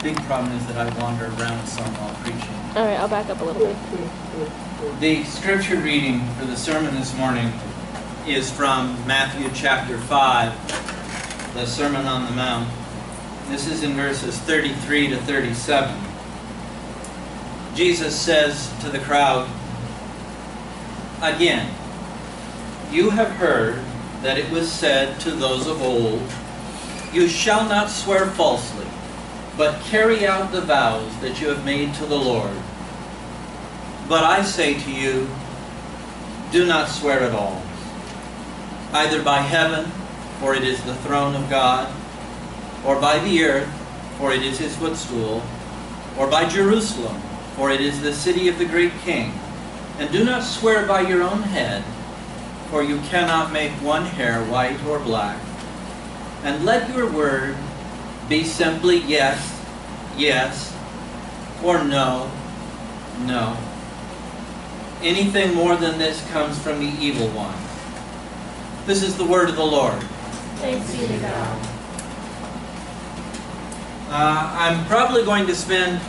big problem is that I wander around some while preaching. All right, I'll back up a little bit. The scripture reading for the sermon this morning is from Matthew chapter 5, the Sermon on the Mount. This is in verses 33 to 37. Jesus says to the crowd, "Again, you have heard that it was said to those of old, 'You shall not swear falsely, but carry out the vows that you have made to the Lord.' But I say to you, do not swear at all, either by heaven, for it is the throne of God, or by the earth, for it is his footstool, or by Jerusalem, for it is the city of the great King. And do not swear by your own head, for you cannot make one hair white or black. And let your word be simply yes, yes, or no, no. Anything more than this comes from the evil one." This is the word of the Lord. Thanks be to God. I'm probably going to spend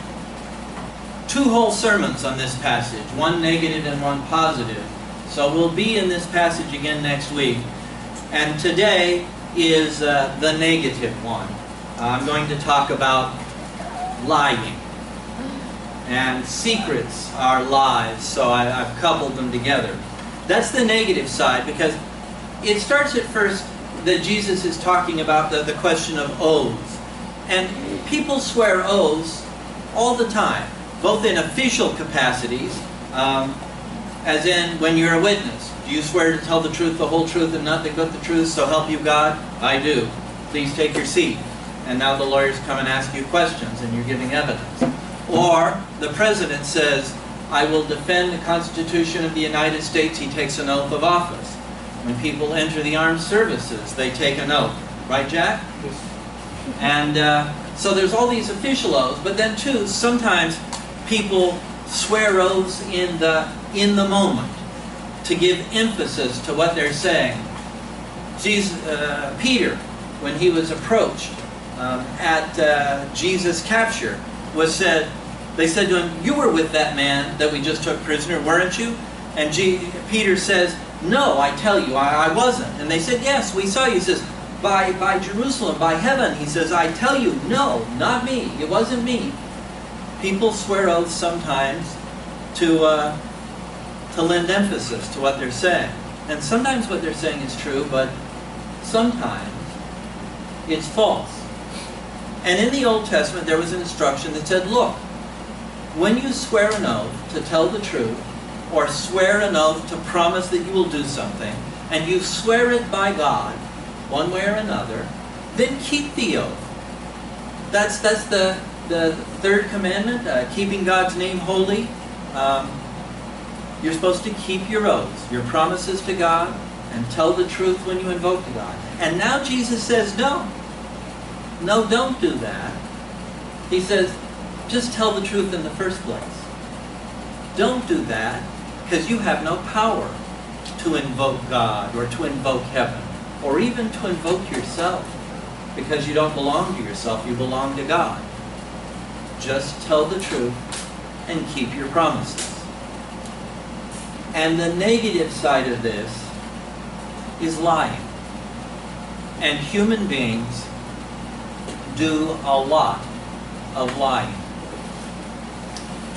2 whole sermons on this passage, one negative and one positive. So we'll be in this passage again next week. And today is the negative one. I'm going to talk about lying. And secrets are lies, so I've coupled them together. That's the negative side, because it starts at first that Jesus is talking about the question of oaths. And people swear oaths all the time, both in official capacities, as in when you're a witness. Do you swear to tell the truth, the whole truth, and nothing but the truth, so help you God? I do. Please take your seat. And now the lawyers come and ask you questions, and you're giving evidence. Or the president says, I will defend the Constitution of the United States. He takes an oath of office. When people enter the armed services, they take an oath. Right, Jack? And so there's all these official oaths, but then too, sometimes people swear oaths in the moment to give emphasis to what they're saying. Peter, when he was approached at Jesus' capture, they said to him, "You were with that man that we just took prisoner, weren't you?" And Peter says, "No, I tell you, I wasn't." And they said, "Yes, we saw you." He says, by Jerusalem, by heaven." He says, "I tell you, no, not me. It wasn't me." People swear oaths sometimes to lend emphasis to what they're saying. And sometimes what they're saying is true, but sometimes it's false. And in the Old Testament, there was an instruction that said, look, when you swear an oath to tell the truth, or swear an oath to promise that you will do something, and you swear it by God, one way or another, then keep the oath. That's the third commandment, keeping God's name holy. You're supposed to keep your oaths, your promises to God, and tell the truth when you invoke to God. And now Jesus says, no, don't do that. He says, just tell the truth in the first place. Don't do that, because you have no power to invoke God, or to invoke heaven, or even to invoke yourself, because you don't belong to yourself, you belong to God. Just tell the truth and keep your promises. And the negative side of this is lying. And human beings do a lot of lying.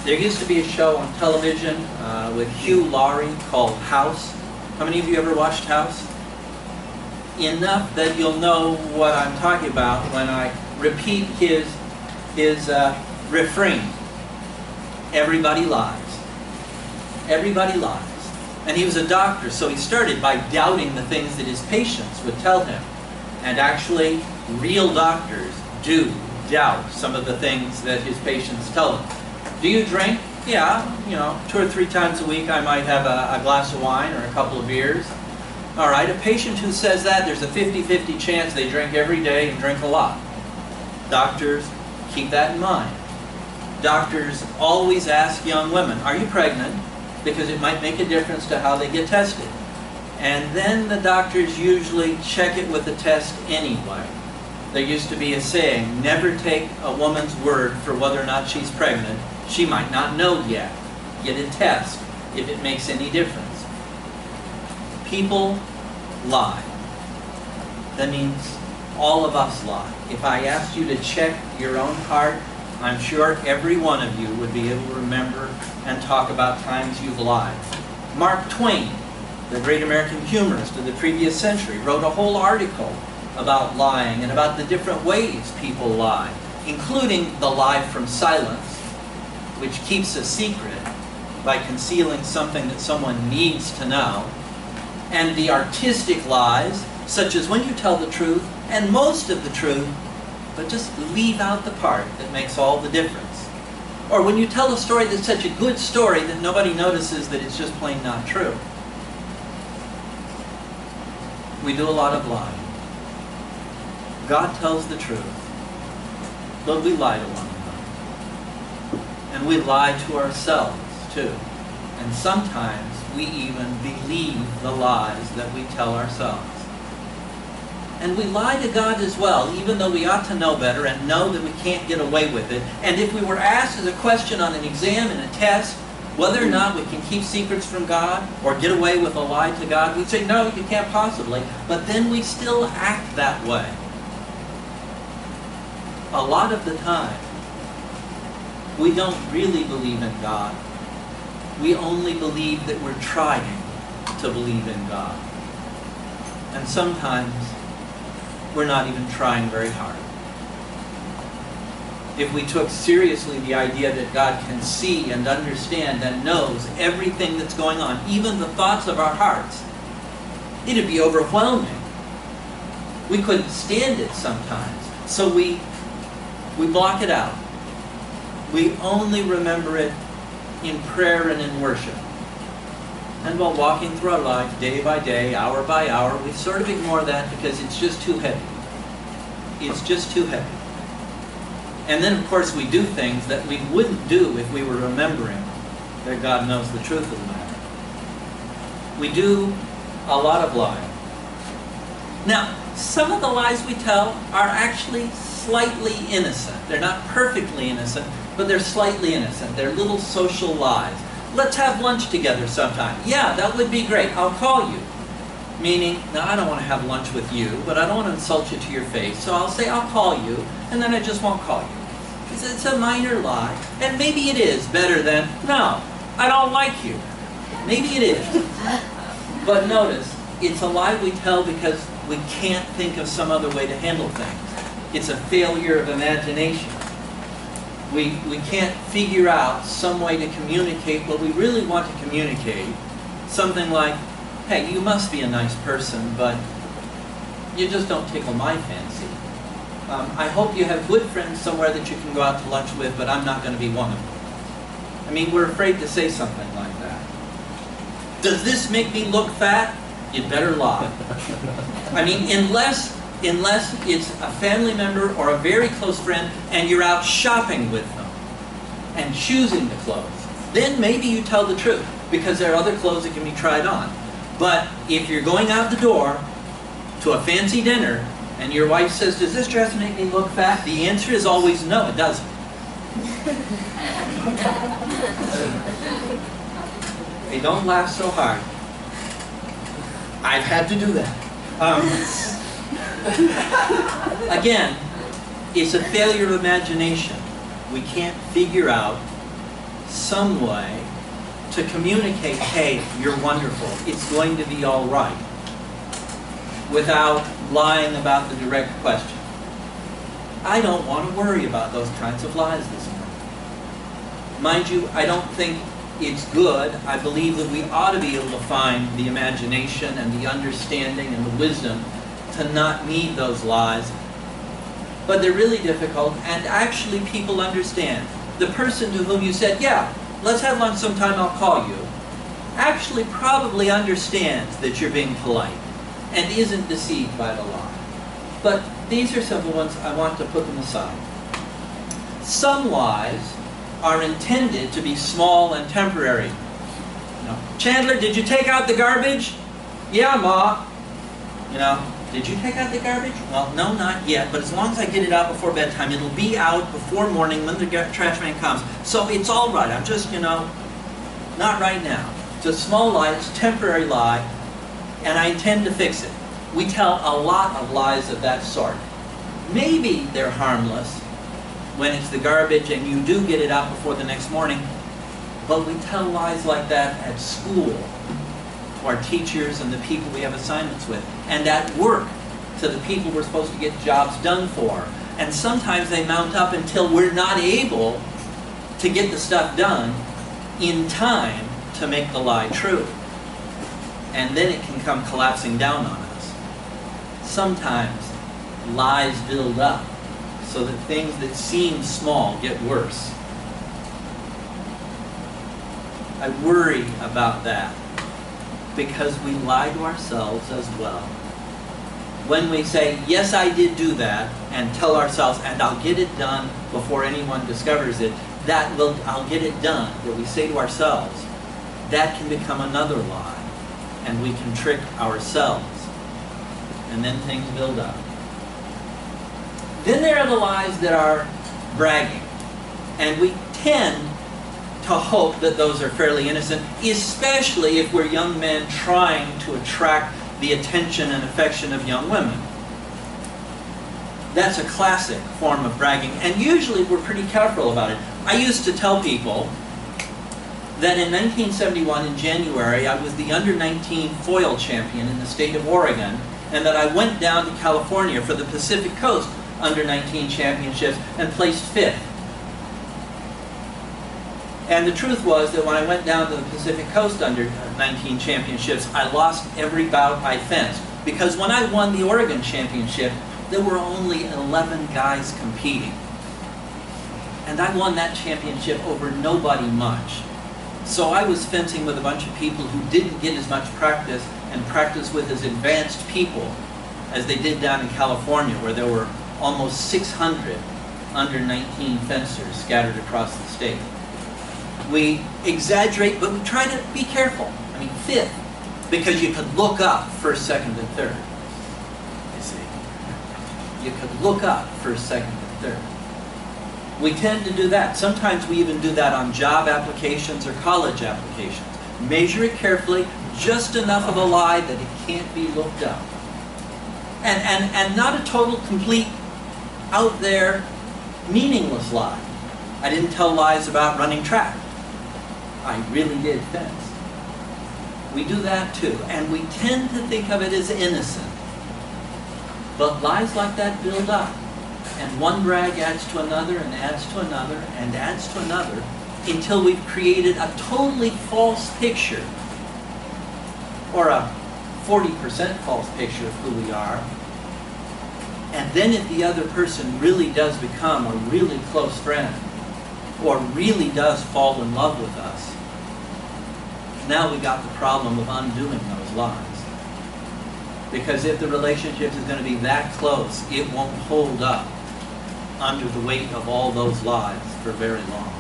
There used to be a show on television with Hugh Laurie called House. How many of you ever watched House? Enough that you'll know what I'm talking about when I repeat his refrain. Everybody lies. Everybody lies. And he was a doctor, so he started by doubting the things that his patients would tell him. And actually, real doctors do doubt some of the things that his patients tell them. Do you drink? Yeah, 2 or 3 times a week I might have a glass of wine or a couple of beers. All right, a patient who says that, there's a 50-50 chance they drink every day and drink a lot. Doctors, keep that in mind. Doctors always ask young women, are you pregnant? Because it might make a difference to how they get tested. And then the doctors usually check it with a test anyway. There used to be a saying, never take a woman's word for whether or not she's pregnant. She might not know yet. Get a test if it makes any difference. People lie. That means all of us lie. If I asked you to check your own heart, I'm sure every one of you would be able to remember and talk about times you've lied. Mark Twain, the great American humorist of the previous century, wrote a whole article about lying and about the different ways people lie, including the lie from silence, which keeps a secret by concealing something that someone needs to know, and the artistic lies, such as when you tell the truth, and most of the truth, but just leave out the part that makes all the difference. Or when you tell a story that's such a good story that nobody notices that it's just plain not true. We do a lot of lying. God tells the truth, but we lie to one another. And we lie to ourselves, too. And sometimes we even believe the lies that we tell ourselves. And we lie to God as well, even though we ought to know better and know that we can't get away with it. And if we were asked as a question on an exam and a test, whether or not we can keep secrets from God or get away with a lie to God, we'd say, no, you can't possibly. But then we still act that way. A lot of the time, we don't really believe in God. We only believe that we're trying to believe in God. And sometimes, we're not even trying very hard. If we took seriously the idea that God can see and understand and knows everything that's going on, even the thoughts of our hearts, it'd be overwhelming. We couldn't stand it sometimes. So we block it out. We only remember it in prayer and in worship. And while walking through our life, day by day, hour by hour, we sort of ignore that because it's just too heavy. It's just too heavy. And then, of course, we do things that we wouldn't do if we were remembering that God knows the truth of the matter. We do a lot of lying. Now, some of the lies we tell are actually slightly innocent. They're not perfectly innocent, but they're slightly innocent. They're little social lies. Let's have lunch together sometime. Yeah, that would be great. I'll call you. Meaning, now I don't want to have lunch with you, but I don't want to insult you to your face, so I'll say I'll call you, and then I just won't call you. It's a minor lie, and maybe it is better than, no, I don't like you. Maybe it is. But notice, it's a lie we tell because we can't think of some other way to handle things. It's a failure of imagination. We can't figure out some way to communicate what we really want to communicate. Something like, hey, you must be a nice person, but you just don't tickle my fancy. I hope you have good friends somewhere that you can go out to lunch with, but I'm not going to be one of them. I mean, we're afraid to say something like that. Does this make me look fat? You'd better lie. I mean, unless it's a family member or a very close friend and you're out shopping with them and choosing the clothes, then maybe you tell the truth because there are other clothes that can be tried on. But if you're going out the door to a fancy dinner and your wife says, does this dress make me look fat? The answer is always no, it doesn't. Hey, don't laugh so hard. I've had to do that. Again, it's a failure of imagination. We can't figure out some way to communicate, hey, you're wonderful, it's going to be all right, without lying about the direct question. I don't want to worry about those kinds of lies this morning. Mind you, I don't think it's good. I believe that we ought to be able to find the imagination and the understanding and the wisdom to not need those lies. But they're really difficult, and actually people understand. The person to whom you said, yeah, let's have lunch sometime, I'll call you, actually probably understands that you're being polite and isn't deceived by the lie. But these are simple ones. I want to put them aside. Some lies are intended to be small and temporary. You know, Chandler, did you take out the garbage? Yeah, Ma. You know, Did you take out the garbage? Well, no, not yet, but as long as I get it out before bedtime, it'll be out before morning when the trash man comes. So it's all right. I'm just, not right now. It's a small lie, it's a temporary lie, and I intend to fix it. We tell a lot of lies of that sort. Maybe they're harmless when it's the garbage and you do get it out before the next morning, but we tell lies like that at school, to our teachers and the people we have assignments with, and at work, to the people we're supposed to get jobs done for. And sometimes they mount up until we're not able to get the stuff done in time to make the lie true. And then it can come collapsing down on us. Sometimes lies build up so that things that seem small get worse. I worry about that because we lie to ourselves as well. When we say, yes, I did do that, and tell ourselves, and I'll get it done before anyone discovers it, I'll get it done, that we say to ourselves, that can become another lie, and we can trick ourselves. And then things build up. Then there are the lies that are bragging. And we tend to hope that those are fairly innocent, especially if we're young men trying to attract the attention and affection of young women. That's a classic form of bragging, and usually we're pretty careful about it. I used to tell people that in 1971, in January, I was the under-19 foil champion in the state of Oregon, and that I went down to California for the Pacific Coast under-19 championships and placed 5th. And the truth was that when I went down to the Pacific Coast under-19 championships, I lost every bout I fenced. Because when I won the Oregon championship, there were only 11 guys competing. And I won that championship over nobody much. So I was fencing with a bunch of people who didn't get as much practice and practice with as advanced people as they did down in California, where there were almost 600 under-19 fencers scattered across the state. We exaggerate, but we try to be careful. I mean, 5th, because you could look up 1st, 2nd, and 3rd. You see, you could look up 1st, 2nd, and 3rd. We tend to do that. Sometimes we even do that on job applications or college applications. Measure it carefully, just enough of a lie that it can't be looked up. And not a total, complete, out there, meaningless lie. I didn't tell lies about running track. I really did fence. We do that too, and we tend to think of it as innocent. But lies like that build up, and one brag adds to another, and adds to another, and adds to another, until we've created a totally false picture, or a 40% false picture of who we are. And then if the other person really does become a really close friend, or really does fall in love with us, now we got the problem of undoing those lies. Because if the relationship is going to be that close, it won't hold up under the weight of all those lies for very long.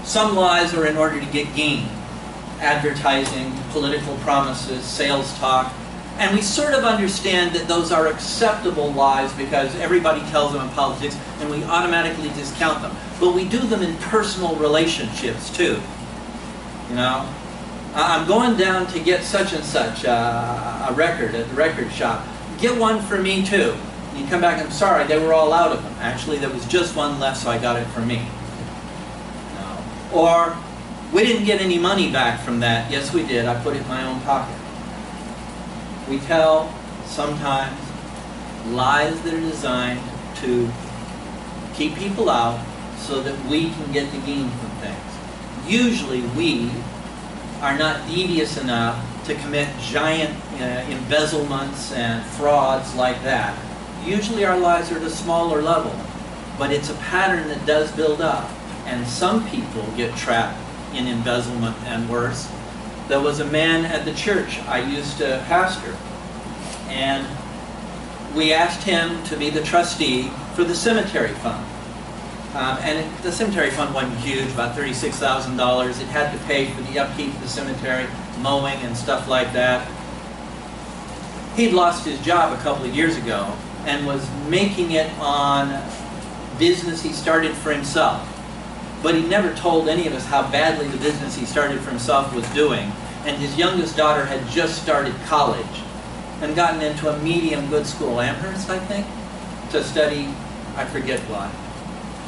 Some lies are in order to get gain. Advertising, political promises, sales talk. And we sort of understand that those are acceptable lies because everybody tells them in politics and we automatically discount them. But we do them in personal relationships too. You know, I'm going down to get such and such a record at the record shop. Get one for me too. And you come back and I'm sorry, they were all out of them. Actually, there was just one left, so I got it for me. No. Or, we didn't get any money back from that. Yes, we did. I put it in my own pocket. We tell, sometimes, lies that are designed to keep people out so that we can get the gain from things. Usually we are not devious enough to commit giant embezzlements and frauds like that. Usually our lies are at a smaller level, but it's a pattern that does build up, and some people get trapped in embezzlement and worse. There was a man at the church I used to pastor, and we asked him to be the trustee for the cemetery fund. The cemetery fund wasn't huge, about $36,000. It had to pay for the upkeep of the cemetery, mowing and stuff like that. He'd lost his job a couple of years ago and was making it on business he started for himself. But he never told any of us how badly the business he started for himself was doing. And his youngest daughter had just started college and gotten into a medium good school, Amherst, I think, to study, I forget what.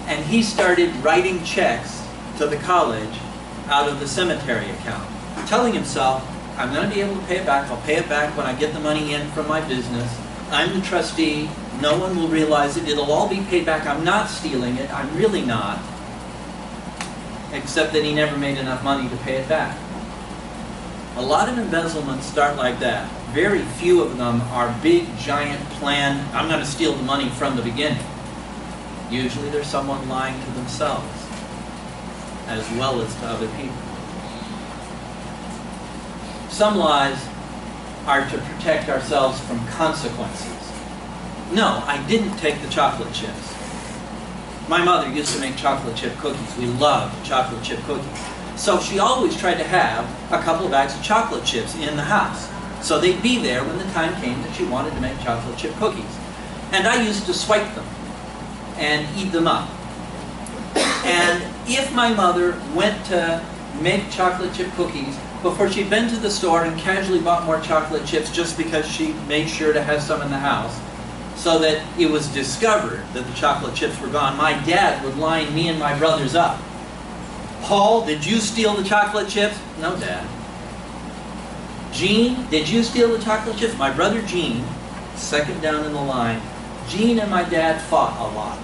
And he started writing checks to the college out of the cemetery account, telling himself, I'm going to be able to pay it back. I'll pay it back when I get the money in from my business. I'm the trustee. No one will realize it. It'll all be paid back. I'm not stealing it. I'm really not. Except that he never made enough money to pay it back. A lot of embezzlements start like that. Very few of them are big, giant plan, I'm going to steal the money from the beginning. Usually there's someone lying to themselves as well as to other people. Some lies are to protect ourselves from consequences. No, I didn't take the chocolate chips. My mother used to make chocolate chip cookies. We loved chocolate chip cookies. So she always tried to have a couple of bags of chocolate chips in the house. So they'd be there when the time came that she wanted to make chocolate chip cookies. And I used to swipe them and eat them up. And if my mother went to make chocolate chip cookies before she'd been to the store and casually bought more chocolate chips just because she made sure to have some in the house, so that it was discovered that the chocolate chips were gone, my dad would line me and my brothers up. Paul, did you steal the chocolate chips? No, Dad. Gene, did you steal the chocolate chips? My brother Gene, second down in the line, Gene and my dad fought a lot.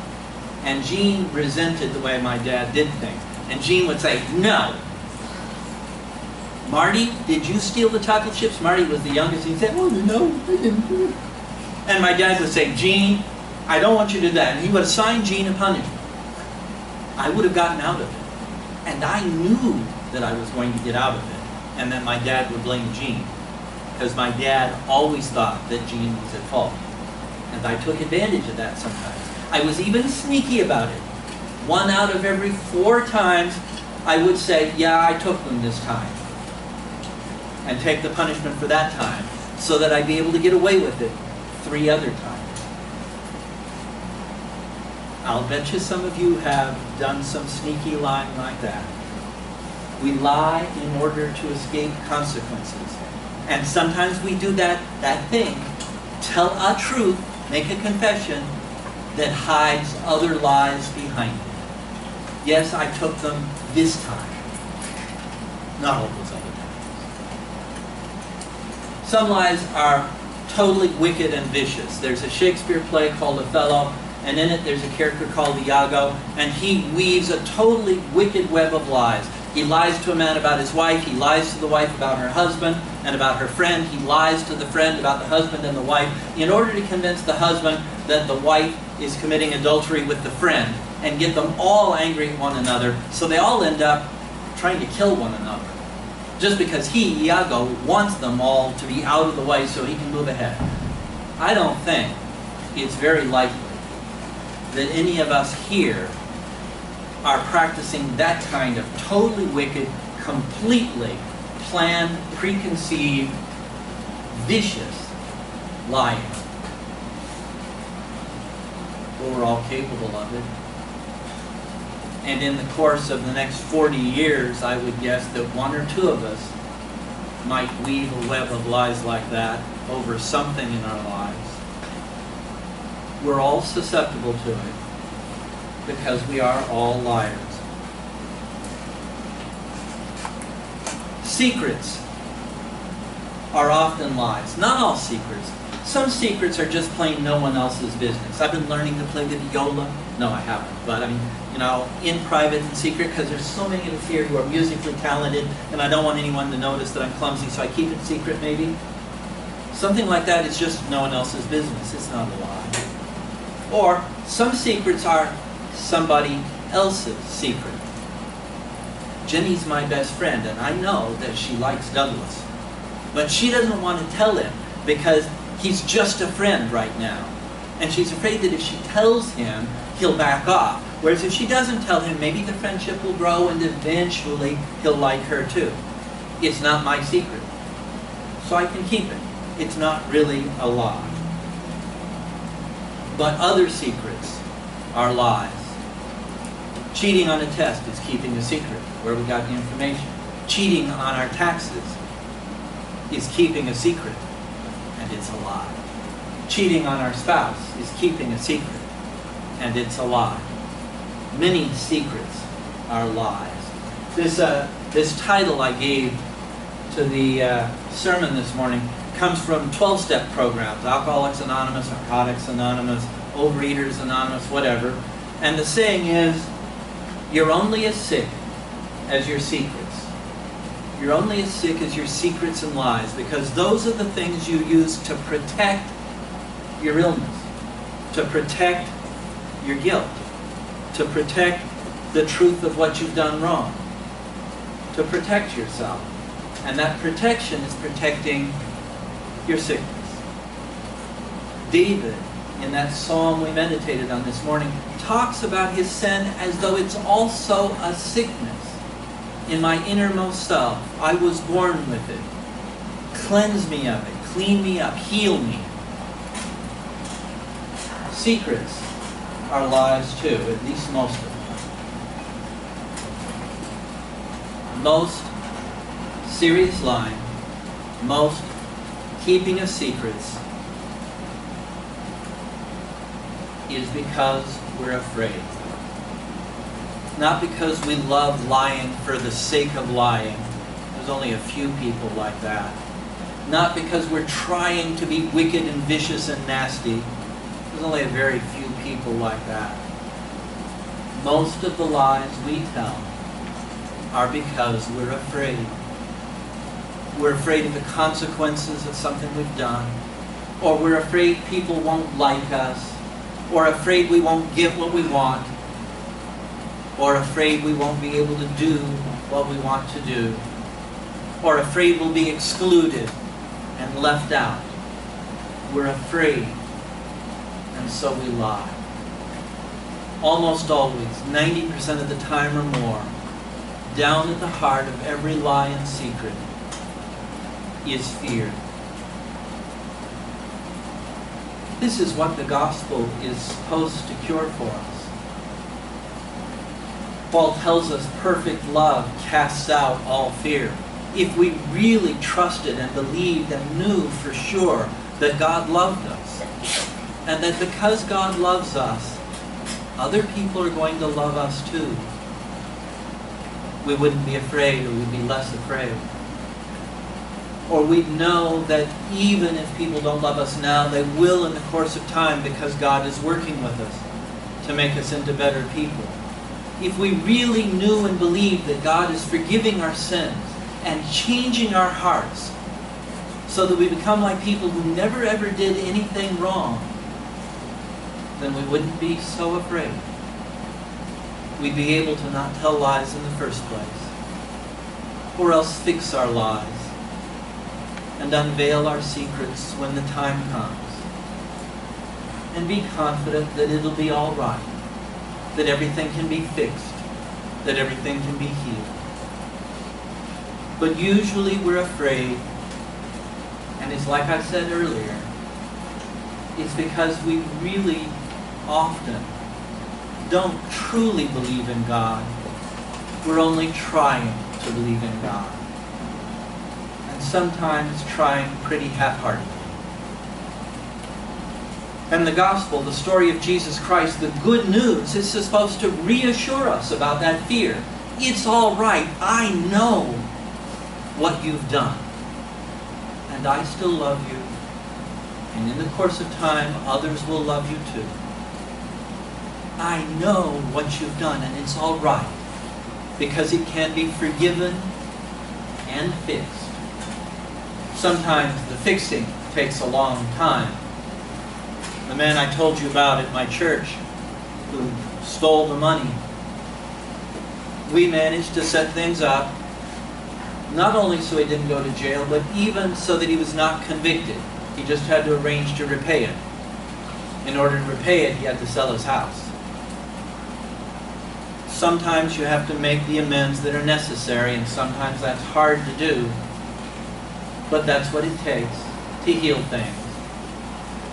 And Gene resented the way my dad did things. And Gene would say, no. Marty, did you steal the chocolate chips? Marty was the youngest. He'd say, oh, no, I didn't do it. And my dad would say, Gene, I don't want you to do that. And he would assign Gene a punishment. I would have gotten out of it. And I knew that I was going to get out of it. And that my dad would blame Gene. Because my dad always thought that Gene was at fault. And I took advantage of that sometimes. I was even sneaky about it. 1 out of every 4 times, I would say, yeah, I took them this time. And take the punishment for that time. So that I'd be able to get away with it 3 other times. I'll bet you some of you have done some sneaky lying like that. We lie in order to escape consequences. And sometimes we do that thing. Tell a truth, make a confession that hides other lies behind it. Yes, I took them this time. Not all those other times. Some lies are totally wicked and vicious. There's a Shakespeare play called Othello, and in it there's a character called Iago, and he weaves a totally wicked web of lies. He lies to a man about his wife, he lies to the wife about her husband and about her friend, he lies to the friend about the husband and the wife in order to convince the husband that the wife is committing adultery with the friend and get them all angry at one another, so they all end up trying to kill one another. Just because he, Iago, wants them all to be out of the way so he can move ahead. I don't think it's very likely that any of us here are practicing that kind of totally wicked, completely planned, preconceived, vicious lying. But we're all capable of it. And in the course of the next 40 years, I would guess that 1 or 2 of us might weave a web of lies like that over something in our lives. We're all susceptible to it because we are all liars. Secrets are often lies. Not all secrets. Some secrets are just plain no one else's business. I've been learning to play the viola. No, I haven't. But I mean, you know, in private and secret, because there's so many of us here who are musically talented, and I don't want anyone to notice that I'm clumsy, so I keep it secret maybe. Something like that is just no one else's business. It's not a lie. Or some secrets are somebody else's secret. Jenny's my best friend, and I know that she likes Douglas. But she doesn't want to tell him because he's just a friend right now. And she's afraid that if she tells him, he'll back off. Whereas if she doesn't tell him, maybe the friendship will grow and eventually he'll like her too. It's not my secret. So I can keep it. it's not really a lie. But other secrets are lies. Cheating on a test is keeping a secret, where we got the information. Cheating on our taxes is keeping a secret, and it's a lie. Cheating on our spouse is keeping a secret, and it's a lie. Many secrets are lies. This title I gave to the sermon this morning comes from 12-step programs, Alcoholics Anonymous, Narcotics Anonymous, Overeaters Anonymous, whatever. And the saying is, you're only as sick as your secrets. You're only as sick as your secrets and lies, because those are the things you use to protect your illness, to protect your guilt, to protect the truth of what you've done wrong, to protect yourself. And that protection is protecting your sickness. David, in that psalm we meditated on this morning, talks about his sin as though it's also a sickness in my innermost self. I was born with it. Cleanse me of it. Clean me up. Heal me. Secrets are lies too, at least most of them. Most serious lying, most keeping of secrets is because we're afraid. Not because we love lying for the sake of lying. There's only a few people like that. Not because we're trying to be wicked and vicious and nasty. There's only a very few people like that. Most of the lies we tell are because we're afraid. We're afraid of the consequences of something we've done, or we're afraid people won't like us, or afraid we won't get what we want, or afraid we won't be able to do what we want to do, or afraid we'll be excluded and left out. We're afraid, and so we lie. Almost always, 90% of the time or more, down at the heart of every lie and secret is fear. This is what the gospel is supposed to cure for us. Paul tells us perfect love casts out all fear. If we really trusted and believed and knew for sure that God loved us, and that because God loves us, other people are going to love us too, we wouldn't be afraid, or we'd be less afraid. Or we'd know that even if people don't love us now, they will in the course of time, because God is working with us to make us into better people. If we really knew and believed that God is forgiving our sins and changing our hearts so that we become like people who never ever did anything wrong, then we wouldn't be so afraid. We'd be able to not tell lies in the first place, or else fix our lies and unveil our secrets when the time comes, and be confident that it'll be all right, that everything can be fixed, that everything can be healed. But usually we're afraid, and it's like I said earlier, it's because we really often don't truly believe in God. We're only trying to believe in God. Sometimes trying pretty half-heartedly. And the gospel, the story of Jesus Christ, the good news, is supposed to reassure us about that fear. It's all right. I know what you've done. And I still love you. And in the course of time, others will love you too. I know what you've done, and it's all right, because it can be forgiven and fixed. Sometimes the fixing takes a long time. The man I told you about at my church who stole the money, we managed to set things up, not only so he didn't go to jail, but even so that he was not convicted. He just had to arrange to repay it. In order to repay it, he had to sell his house. Sometimes you have to make the amends that are necessary, and sometimes that's hard to do. But that's what it takes. to heal things.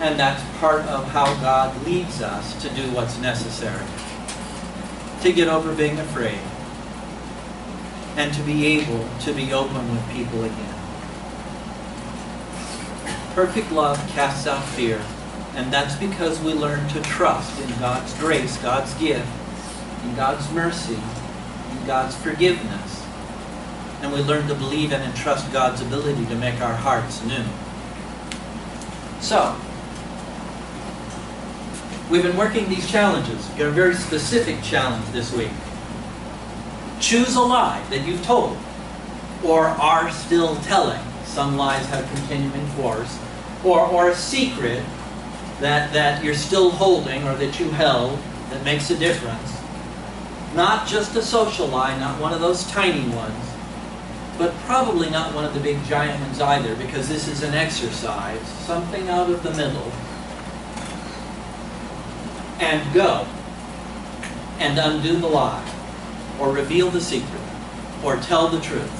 And that's part of how God leads us to do what's necessary. To get over being afraid. And to be able to be open with people again. Perfect love casts out fear. And that's because we learn to trust in God's grace, God's gift, in God's mercy, in God's forgiveness. And we learn to believe and entrust God's ability to make our hearts new. So, we've been working these challenges. We've got a very specific challenge this week. Choose a lie that you've told or are still telling. Some lies have continuing force. Or a secret that you're still holding or that you held that makes a difference. Not just a social lie, not one of those tiny ones, but probably not one of the big giant ones either, because this is an exercise, something out of the middle. And go and undo the lie, or reveal the secret, or tell the truth.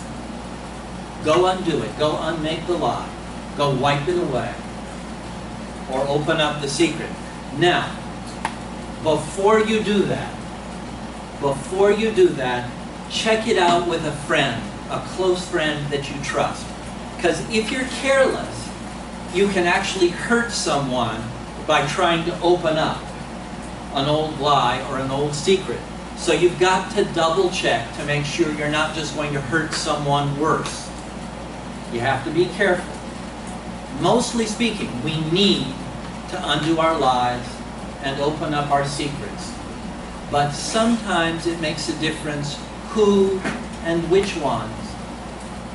Go undo it, go unmake the lie, go wipe it away, or open up the secret. Now, before you do that, check it out with a friend, a close friend that you trust. Because if you're careless, you can actually hurt someone by trying to open up an old lie or an old secret. So you've got to double check to make sure you're not just going to hurt someone worse. You have to be careful. Mostly speaking, we need to undo our lies and open up our secrets. But sometimes it makes a difference who and which ones.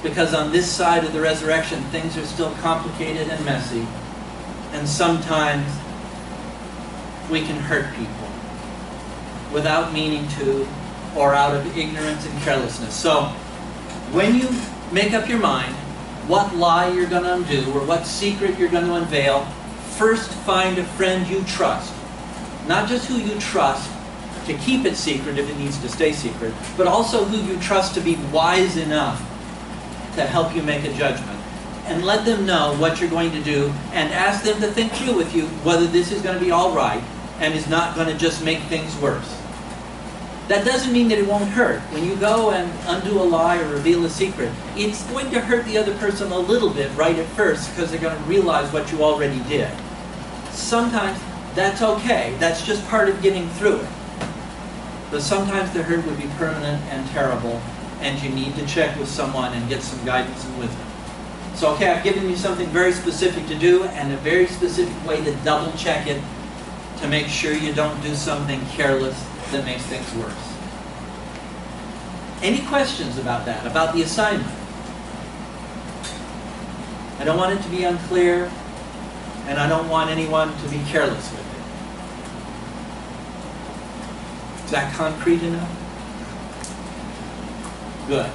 Because on this side of the resurrection, things are still complicated and messy. And sometimes we can hurt people without meaning to, or out of ignorance and carelessness. So when you make up your mind what lie you're going to undo or what secret you're going to unveil, first find a friend you trust. Not just who you trust to keep it secret if it needs to stay secret, but also who you trust to be wise enough to help you make a judgment. And let them know what you're going to do and ask them to think through with you whether this is going to be all right and is not going to just make things worse. That doesn't mean that it won't hurt. When you go and undo a lie or reveal a secret, it's going to hurt the other person a little bit right at first because they're going to realize what you already did. Sometimes that's okay. That's just part of getting through it. But sometimes the hurt would be permanent and terrible, and you need to check with someone and get some guidance and wisdom. So, okay, I've given you something very specific to do and a very specific way to double check it to make sure you don't do something careless that makes things worse. Any questions about that, about the assignment? I don't want it to be unclear, and I don't want anyone to be careless with it. Is that concrete enough? Good.